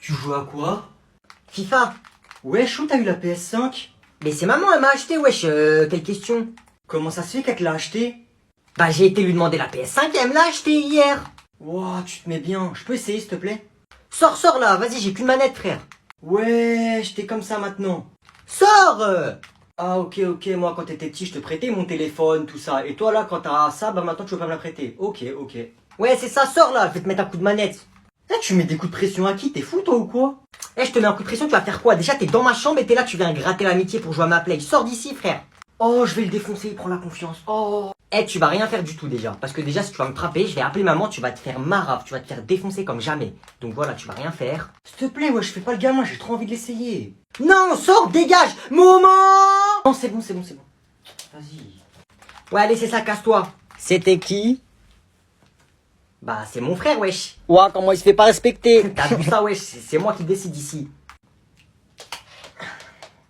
Tu joues à quoi? FIFA. Wesh, où t'as eu la PS5? Mais c'est maman, elle m'a acheté, wesh, quelle question? Comment ça se fait qu'elle te l'a acheté? Bah j'ai été lui demander la PS5 et elle me l'a acheté hier. Wouah, tu te mets bien. Je peux essayer, s'il te plaît? Sors là, vas-y, j'ai qu'une manette, frère. Wesh, t'es comme ça maintenant. Sors Ah ok, moi quand t'étais petit, je te prêtais mon téléphone, tout ça. Et toi là, quand t'as ça, bah maintenant tu veux pas me la prêter. Ok. Ouais, c'est ça, sors là, je vais te mettre un coup de manette. Là, tu mets des coups de pression à qui? T'es fou toi ou quoi? Eh, je te mets un coup de pression, tu vas faire quoi? Déjà, t'es dans ma chambre et t'es là, tu viens gratter l'amitié pour jouer à ma play. Sors d'ici, frère. Oh, je vais le défoncer, il prend la confiance. Oh. Eh, tu vas rien faire du tout déjà. Parce que déjà, si tu vas me frapper, je vais appeler maman, tu vas te faire marave, tu vas te faire défoncer comme jamais. Donc voilà, tu vas rien faire. S'il te plaît, ouais, je fais pas le gamin, j'ai trop envie de l'essayer. Non, sors, dégage, moment. Non, c'est bon. Vas-y. Ouais, allez, c'est ça, casse-toi. C'était qui? Bah, c'est mon frère, wesh. Ouah, comment il se fait pas respecter? T'as vu ça, wesh, c'est moi qui décide ici.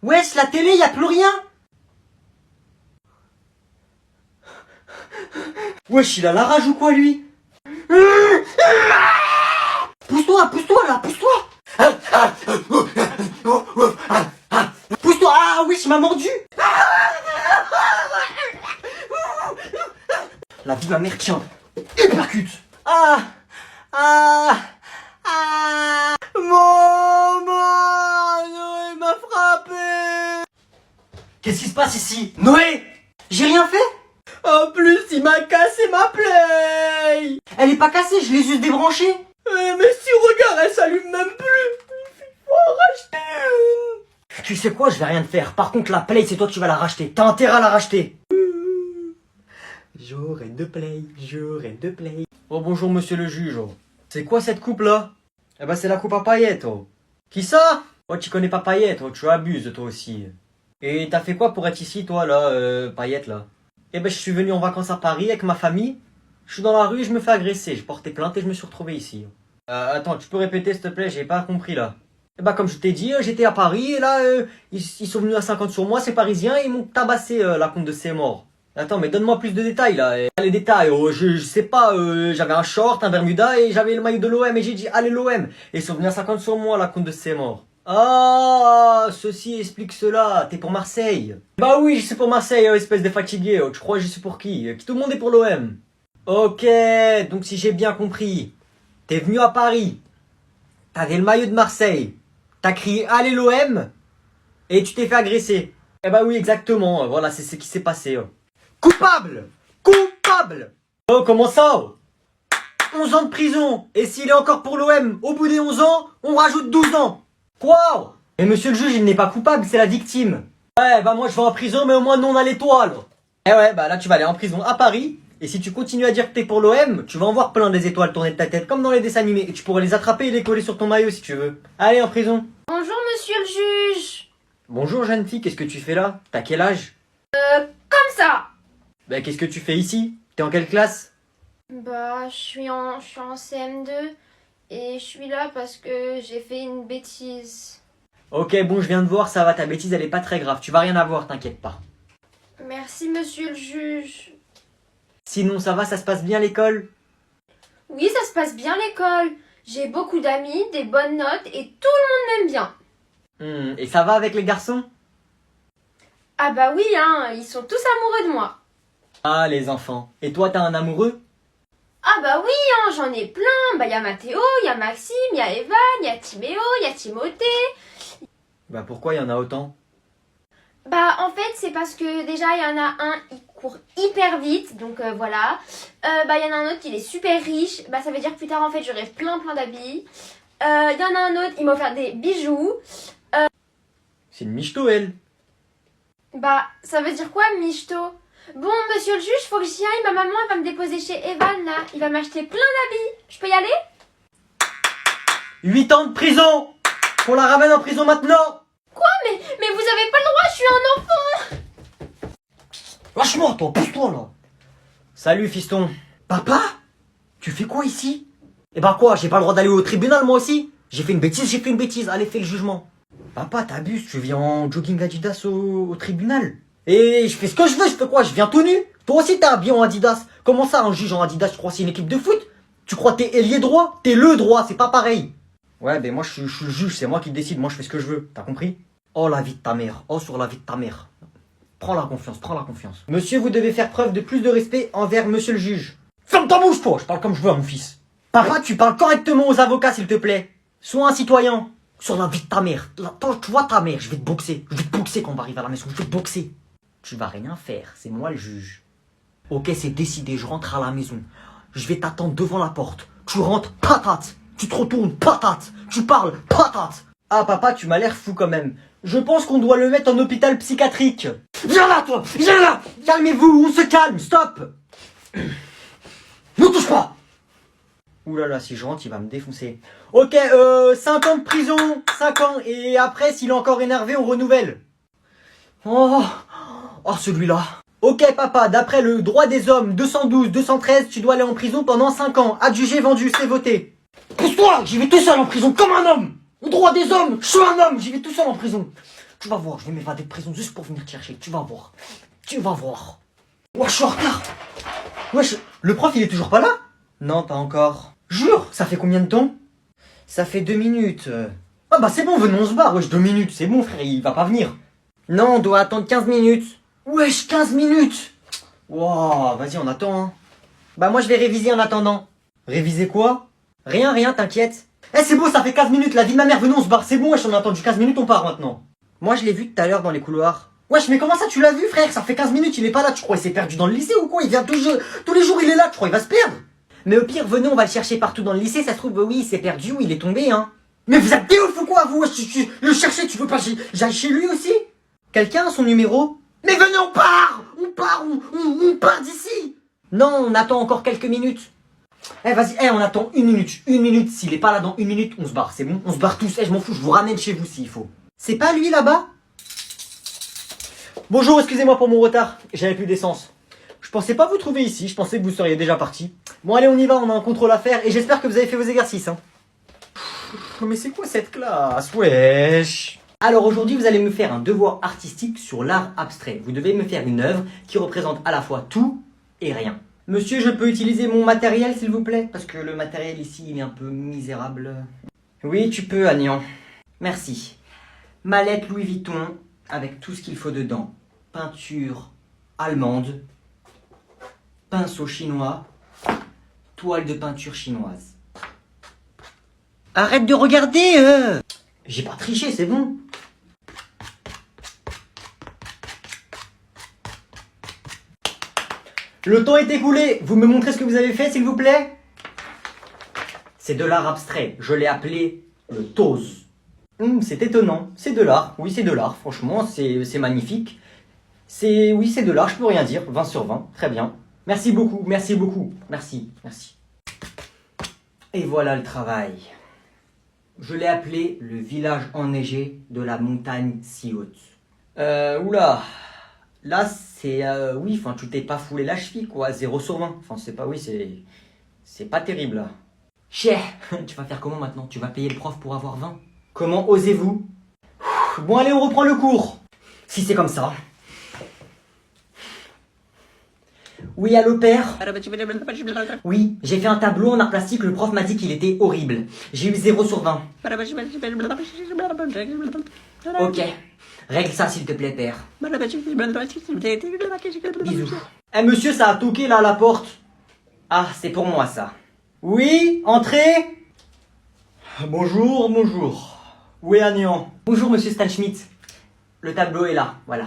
Wesh, la télé, y a plus rien. Wesh, il a la rage ou quoi, lui? Pousse-toi là, pousse-toi. Pousse-toi, ah wesh, il m'a mordu. La vie de ma mère, tiens. Hypercute. Maman, non, il m'a frappé. Qu'est-ce qui se passe ici? Noé! J'ai rien fait. En plus, il m'a cassé ma play! Elle est pas cassée, je l'ai juste débranchée. Mais si, regarde, elle s'allume même plus! Faut en racheter une! Tu sais quoi, je vais rien te faire. Par contre, la play, c'est toi qui vas la racheter. T'as intérêt à la racheter. J'aurai de play. Oh bonjour monsieur le juge. C'est quoi cette coupe là? Eh ben c'est la coupe à paillettes. Oh. Qui ça? Oh tu connais pas paillettes, oh, tu abuses toi aussi. Et t'as fait quoi pour être ici toi là, paillettes là? Eh ben je suis venu en vacances à Paris avec ma famille. Je suis dans la rue et je me fais agresser. Je portais plainte et je me suis retrouvé ici. Attends, tu peux répéter s'il te plaît, j'ai pas compris là. Eh ben comme je t'ai dit, j'étais à Paris et là ils sont venus à 50 sur moi, ces Parisiens, et ils m'ont tabassé la compte de ces morts. Attends, mais donne-moi plus de détails là. Les détails, oh, je sais pas, j'avais un short, un Bermuda et j'avais le maillot de l'OM et j'ai dit allez l'OM. Et ils sont venus à 50 sur moi la compte de ces morts. Ah, ceci explique cela, t'es pour Marseille. Bah oui, je suis pour Marseille, espèce de fatigué, tu crois que je suis pour qui? Tout le monde est pour l'OM. Ok, donc si j'ai bien compris, t'es venu à Paris, t'avais le maillot de Marseille, t'as crié allez l'OM et tu t'es fait agresser. Eh bah oui, exactement, voilà, c'est ce qui s'est passé. Coupable. Oh, comment ça? 11 ans de prison. Et s'il est encore pour l'OM, au bout des 11 ans, on rajoute 12 ans. Quoi? Mais monsieur le juge, il n'est pas coupable, c'est la victime. Ouais, bah moi je vais en prison, mais au moins nous on a l'étoile. Eh ouais, bah là tu vas aller en prison à Paris. Et si tu continues à dire que t'es pour l'OM, tu vas en voir plein des étoiles tourner de ta tête, comme dans les dessins animés. Et tu pourrais les attraper et les coller sur ton maillot si tu veux. Allez, en prison. Bonjour monsieur le juge. Bonjour jeune fille, qu'est-ce que tu fais là? T'as quel âge? Comme ça. Bah qu'est-ce que tu fais ici? T'es en quelle classe? Bah, je suis en CM2 et je suis là parce que j'ai fait une bêtise. Ok, bon, je viens de voir, ça va, ta bêtise, elle est pas très grave. Tu vas rien avoir, t'inquiète pas. Merci monsieur le juge. Sinon, ça va, ça se passe bien à l'école? Oui, ça se passe bien l'école. J'ai beaucoup d'amis, des bonnes notes et tout le monde m'aime bien. Et ça va avec les garçons? Ah bah oui, hein, ils sont tous amoureux de moi. Ah, les enfants. Et toi, t'as un amoureux? Ah bah oui, hein, j'en ai plein. Bah y a Mathéo, y a Maxime, y a Evan, y a Timéo, y a Timothée. Bah pourquoi il y en a autant? Bah en fait c'est parce que déjà il y en a un, il court hyper vite, donc voilà. Bah il y en a un autre, il est super riche, bah ça veut dire que plus tard en fait j'aurai plein d'habits. Il y en a un autre, il m'a offert des bijoux. C'est une michto, elle. Bah ça veut dire quoi michto? Bon monsieur le juge, faut que j'y aille, ma maman elle va me déposer chez Evan là, il va m'acheter plein d'habits. Je peux y aller? 8 ans de prison! Qu'on la ramène en prison maintenant! Quoi? Mais vous avez pas le droit, je suis un enfant! Lâche-moi, toi, pousse-toi là! Salut, fiston. Papa? Tu fais quoi ici? Eh bah quoi, j'ai pas le droit d'aller au tribunal moi aussi? J'ai fait une bêtise, allez, fais le jugement. Papa, t'abuses, tu viens en jogging Adidas au tribunal? Et je fais ce que je veux, je fais quoi? Je viens tout nu? Toi aussi t'es habillé en Adidas. Comment ça, un juge en Adidas, tu crois que c'est une équipe de foot? Tu crois que t'es ailier droit? T'es le droit, c'est pas pareil. Ouais, ben moi je suis le juge, c'est moi qui décide, moi je fais ce que je veux, t'as compris? Oh la vie de ta mère, oh sur la vie de ta mère. Prends la confiance, prends la confiance. Monsieur, vous devez faire preuve de plus de respect envers monsieur le juge. Ferme ta bouche toi, je parle comme je veux à mon fils. Papa, tu parles correctement aux avocats s'il te plaît. Sois un citoyen. Sur la vie de ta mère. Attends, tu vois ta mère, je vais te boxer. Je vais te boxer quand on va arriver à la maison, je vais te boxer. Tu vas rien faire, c'est moi le juge. Ok, c'est décidé, je rentre à la maison. Je vais t'attendre devant la porte. Tu rentres, patate. Tu te retournes, patate. Tu parles, patate. Ah papa, tu m'as l'air fou quand même. Je pense qu'on doit le mettre en hôpital psychiatrique. Viens là toi, viens là. Calmez-vous, on se calme, stop. Ne touche pas. Ouh là là, si je rentre, il va me défoncer. Ok, 5 ans de prison, 5 ans. Et après, s'il est encore énervé, on renouvelle. Oh, celui-là. Ok papa, d'après le droit des hommes 212, 213, tu dois aller en prison pendant 5 ans. Adjugé, vendu, c'est voté. Pousse-toi, j'y vais tout seul en prison comme un homme. Au droit des hommes, je suis un homme, j'y vais tout seul en prison. Tu vas voir, je vais m'évader de prison juste pour venir te chercher. Tu vas voir. Tu vas voir. Ouais, je suis en retard. Wesh, le prof il est toujours pas là? Non, pas encore. Jure, ça fait combien de temps? Ça fait 2 minutes. Ah bah c'est bon, venons, on se barre. Wesh, 2 minutes, c'est bon frère, il va pas venir. Non, on doit attendre 15 minutes. Wesh, 15 minutes. Wow, vas-y, on attend. Hein. Bah moi je vais réviser en attendant. Réviser quoi? Rien, t'inquiète. Eh c'est beau, ça fait 15 minutes, la vie de ma mère, venons, on se barre. C'est bon, wesh, on a attendu 15 minutes, on part maintenant. Moi je l'ai vu tout à l'heure dans les couloirs. Wesh, mais comment ça tu l'as vu frère? Ça fait 15 minutes, il est pas là, tu crois il s'est perdu dans le lycée ou quoi? Il vient tous les jours, il est là, tu crois il va se perdre? Mais au pire, venez, on va le chercher partout dans le lycée, ça se trouve, oui, il s'est perdu ou il est tombé, hein. Mais vous êtes des ouf ou quoi, vous? Le chercher, tu veux pas j'aille chez lui aussi? Quelqu'un a son numéro? Mais venez, on part, on part d'ici. Non, on attend encore quelques minutes. Eh vas-y, on attend 1 minute, 1 minute, s'il est pas là dans 1 minute, on se barre, c'est bon? On se barre tous, je m'en fous, je vous ramène chez vous s'il faut. C'est pas lui là-bas? Bonjour, excusez-moi pour mon retard, j'avais plus d'essence. Je pensais pas vous trouver ici, je pensais que vous seriez déjà parti. Bon allez, on y va, on a un contrôle à faire et j'espère que vous avez fait vos exercices. Hein. Mais c'est quoi cette classe? Wesh. Alors aujourd'hui, vous allez me faire un devoir artistique sur l'art abstrait. Vous devez me faire une œuvre qui représente à la fois tout et rien. Monsieur, je peux utiliser mon matériel s'il vous plaît? Parce que le matériel ici, il est un peu misérable. Oui, tu peux, Agnan. Merci. Mallette Louis Vuitton avec tout ce qu'il faut dedans. Peinture allemande. Pinceau chinois, toile de peinture chinoise. Arrête de regarder J'ai pas triché, c'est bon. Le temps est écoulé, vous me montrez ce que vous avez fait s'il vous plaît? C'est de l'art abstrait, je l'ai appelé le tose. C'est étonnant, c'est de l'art, oui c'est de l'art, franchement c'est magnifique. Oui c'est de l'art, je peux rien dire, 20 sur 20, très bien. Merci beaucoup, merci. Et voilà le travail. Je l'ai appelé le village enneigé de la montagne si haute. Oula, là c'est, oui, enfin tu t'es pas foulé la cheville quoi, 0 sur 20. Enfin c'est pas, oui, c'est pas terrible là. Chais, tu vas faire comment maintenant? Tu vas payer le prof pour avoir 20? Comment osez-vous? Bon allez, on reprend le cours. Si c'est comme ça. Oui, allô père? Oui, j'ai fait un tableau en art plastique, le prof m'a dit qu'il était horrible. J'ai eu 0 sur 20. Ok, règle ça s'il te plaît père. Bisous. Eh monsieur, ça a toqué là à la porte. Ah, c'est pour moi ça. Oui, entrez. Bonjour. Où est Agnan? Bonjour monsieur Stan Schmidt. Le tableau est là, voilà.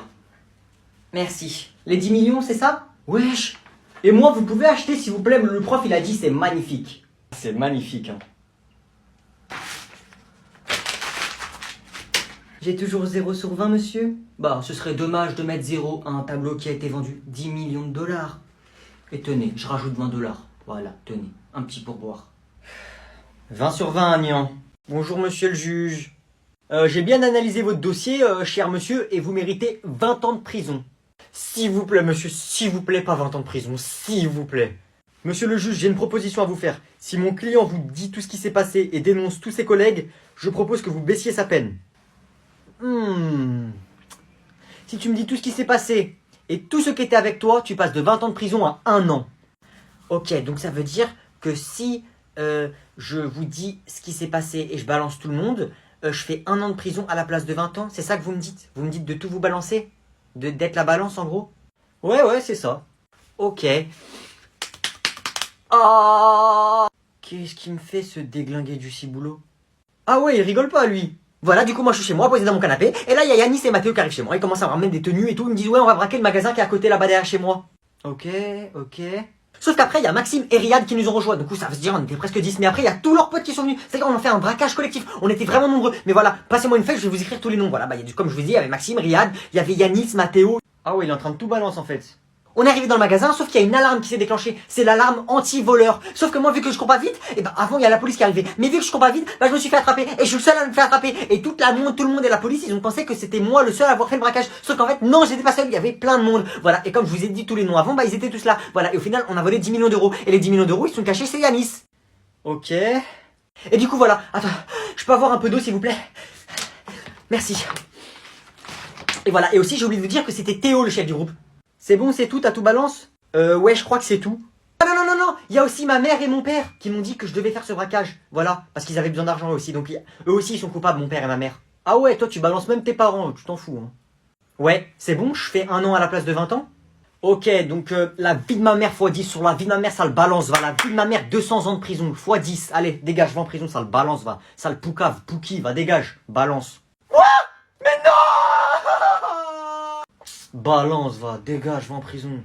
Merci. Les 10 millions, c'est ça? Wesh. Et moi, vous pouvez acheter s'il vous plaît, le prof il a dit c'est magnifique. C'est magnifique hein. J'ai toujours 0 sur 20 monsieur? Bah ce serait dommage de mettre 0 à un tableau qui a été vendu 10 millions de dollars. Et tenez, je rajoute 20 dollars. Voilà, tenez, un petit pourboire. 20 sur 20 Agnan. Bonjour monsieur le juge. J'ai bien analysé votre dossier, cher monsieur, et vous méritez 20 ans de prison. S'il vous plaît, monsieur, s'il vous plaît, pas 20 ans de prison, s'il vous plaît. Monsieur le juge, j'ai une proposition à vous faire. Si mon client vous dit tout ce qui s'est passé et dénonce tous ses collègues, je propose que vous baissiez sa peine. Si tu me dis tout ce qui s'est passé et tout ce qui était avec toi, tu passes de 20 ans de prison à 1 an. Ok, donc ça veut dire que si je vous dis ce qui s'est passé et je balance tout le monde. Je fais 1 an de prison à la place de 20 ans. C'est ça que vous me dites? Vous me dites de tout vous balancer? D'être la balance en gros? Ouais, c'est ça. Ok. Oh, qu'est-ce qui me fait ce déglingué du ciboulot? Ah ouais, il rigole pas, lui. Voilà, du coup, moi je suis chez moi, posé dans mon canapé. Et là, il y a Yanis et Mathéo qui arrivent chez moi. Ils commencent à me ramener des tenues et tout. Ils me disent, ouais, on va braquer le magasin qui est à côté là-bas derrière chez moi. Ok. Sauf qu'après, il y a Maxime et Riyad qui nous ont rejoints. Du coup, ça veut se dire, on était presque 10. Mais après, il y a tous leurs potes qui sont venus. C'est-à-dire, on a fait un braquage collectif. On était vraiment nombreux. Mais voilà, passez-moi une feuille, je vais vous écrire tous les noms. Voilà, comme je vous dis, il y avait Maxime, Riyad, il y avait Yanis, Mathéo. Ah ouais, il est en train de tout balancer en fait. On est arrivé dans le magasin, sauf qu'il y a une alarme qui s'est déclenchée. C'est l'alarme anti-voleur. Sauf que moi, vu que je cours pas vite, et ben avant il y a la police qui est arrivée. Mais vu que je cours pas vite, je me suis fait attraper. Et je suis le seul à me faire attraper. Et tout le monde et la police, ils ont pensé que c'était moi le seul à avoir fait le braquage. Sauf qu'en fait, non, j'étais pas seul. Il y avait plein de monde. Voilà. Et comme je vous ai dit tous les noms avant, ils étaient tous là. Voilà. Et au final, on a volé 10 millions d'euros. Et les 10 millions d'euros, ils sont cachés chez Yanis. Ok. Et du coup, voilà. Attends, je peux avoir un peu d'eau, s'il vous plaît? Merci. Et voilà. Et aussi, j'ai oublié de vous dire que c'était Théo, le chef du groupe. C'est bon, c'est tout, t'as tout balance? Ouais, je crois que c'est tout. Ah non, il y a aussi ma mère et mon père qui m'ont dit que je devais faire ce braquage. Voilà, parce qu'ils avaient besoin d'argent eux aussi, donc eux aussi ils sont coupables, mon père et ma mère. Ah ouais, toi tu balances même tes parents, tu t'en fous. Hein. Ouais, c'est bon, je fais 1 an à la place de 20 ans. Ok, donc la vie de ma mère x 10 sur la vie de ma mère, ça le balance, va. La vie de ma mère, 200 ans de prison, x 10. Allez, dégage, va en prison, ça le balance, va. Ça le poucave, pouki, va, dégage, balance. Quoi? Mais non! Balance, va, dégage, va en prison.